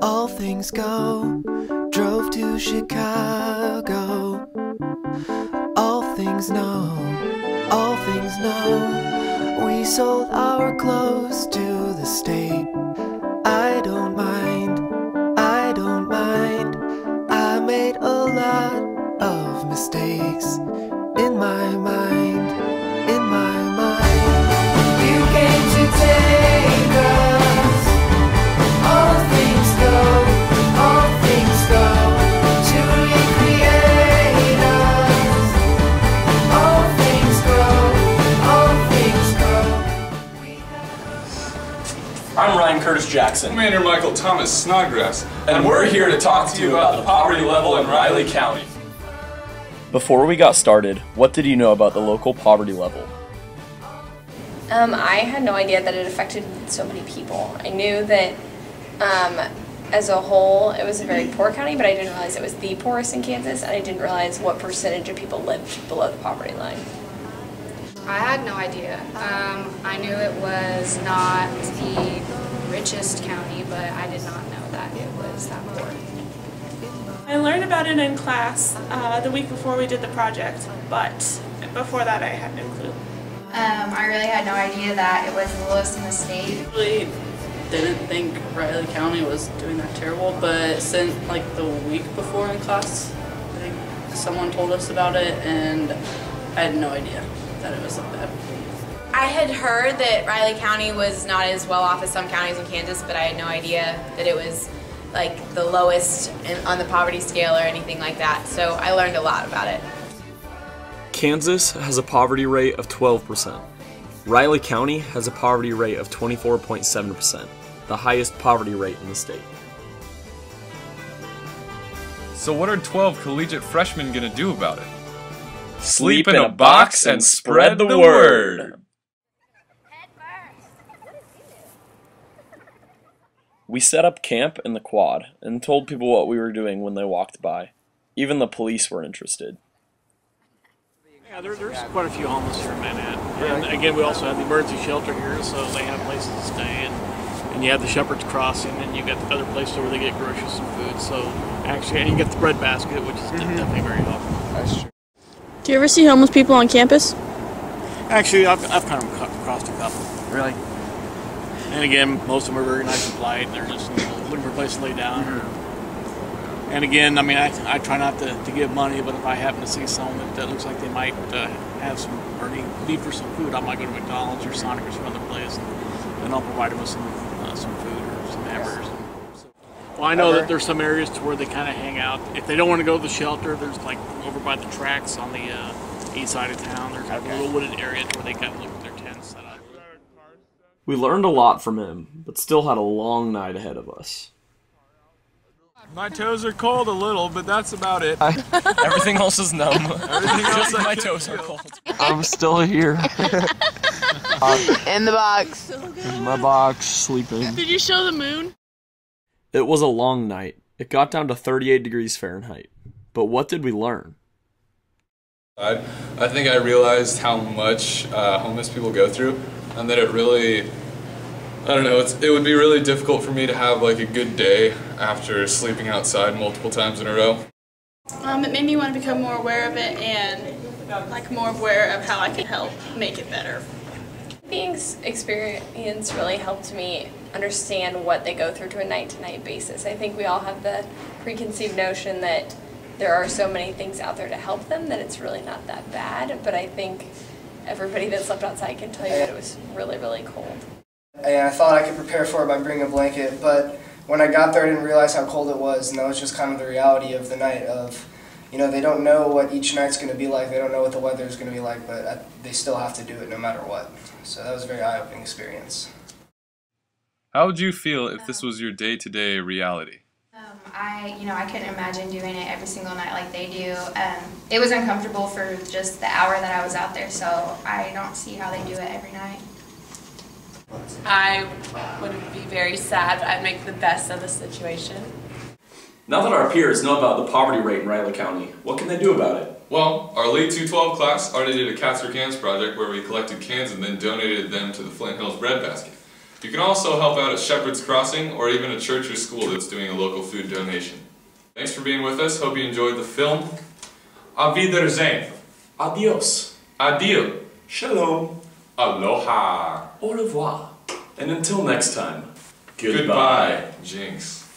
All things go, drove to Chicago. All things know, we sold our clothes to the state. I don't mind, I made a lot of mistakes in my mind, You came to take us. All things go to recreate us. All things go. I'm Ryan Curtis Jackson. Commander Michael Thomas Snodgrass. And we're here to talk to you about the poverty level in Riley County. Before we got started, what did you know about the local poverty level? I had no idea that it affected so many people. I knew that as a whole it was a very poor county, but I didn't realize it was the poorest in Kansas, and I didn't realize what percentage of people lived below the poverty line. I had no idea. I knew it was not the richest county, but I did not know that it was that poor. I learned about it in class the week before we did the project, but before that I had no clue. I really had no idea that it was the lowest in the state. I really didn't think Riley County was doing that terrible, but since like the week before in class, I think someone told us about it, and I had no idea that it was that bad. I had heard that Riley County was not as well off as some counties in Kansas, but I had no idea that it was like the lowest on the poverty scale or anything like that, so I learned a lot about it. Kansas has a poverty rate of 12%. Riley County has a poverty rate of 24.7%, the highest poverty rate in the state. So what are 12 collegiate freshmen gonna do about it? Sleep in a box and spread the word! We set up camp in the quad and told people what we were doing when they walked by. Even the police were interested. Yeah, there's quite a few homeless here in Manhattan. And again, we also have the emergency shelter here, so they have places to stay. And you have the Shepherd's Crossing, and you got the other places where they get groceries and food. So actually, and you get the bread basket, which is definitely very helpful. That's true. Do you ever see homeless people on campus? Actually, I've kind of crossed a couple. Really? And again, most of them are very nice and polite. They're just looking for a place to lay down. And again, I mean, I try not to give money, but if I happen to see someone that looks like they might have some or need for some food, I might go to McDonald's or Sonic or some other place, and I'll provide them with some food or some hamburgers. Well, I know that there's some areas to where they kind of hang out. If they don't want to go to the shelter, there's like over by the tracks on the east side of town. There's like a little wooded area where they got their tents set up. We learned a lot from him, but still had a long night ahead of us. My toes are cold a little, but that's about it. Everything else is numb. Just my toes are cold. I'm still here. In the box. In my box, sleeping. Did you show the moon? It was a long night. It got down to 38 degrees Fahrenheit. But what did we learn? I think I realized how much homeless people go through, and that it really, I don't know, it would be really difficult for me to have like a good day after sleeping outside multiple times in a row. It made me want to become more aware of it and like more aware of how I can help make it better. Being experience really helped me understand what they go through to a night-to-night basis. I think we all have the preconceived notion that there are so many things out there to help them that it's really not that bad, but I think everybody that slept outside can tell you that it was really, really cold. And I thought I could prepare for it by bringing a blanket, but when I got there I didn't realize how cold it was, and that was just kind of the reality of the night of, you know, they don't know what each night's going to be like, they don't know what the weather's going to be like, but they still have to do it no matter what. So that was a very eye-opening experience. How would you feel if this was your day-to-day reality? I couldn't imagine doing it every single night like they do. It was uncomfortable for just the hour that I was out there, so I don't see how they do it every night. I would be very sad, but I'd make the best of the situation. Now that our peers know about the poverty rate in Riley County, what can they do about it? Well, our late 212 class already did a Cats for Cans project where we collected cans and then donated them to the Flint Hills Bread Basket. You can also help out at Shepherd's Crossing or even a church or school that's doing a local food donation. Thanks for being with us. Hope you enjoyed the film. Auf Wiedersehen. Adios. Adio. Shalom. Aloha. Au revoir. And until next time, Goodbye. Jinx.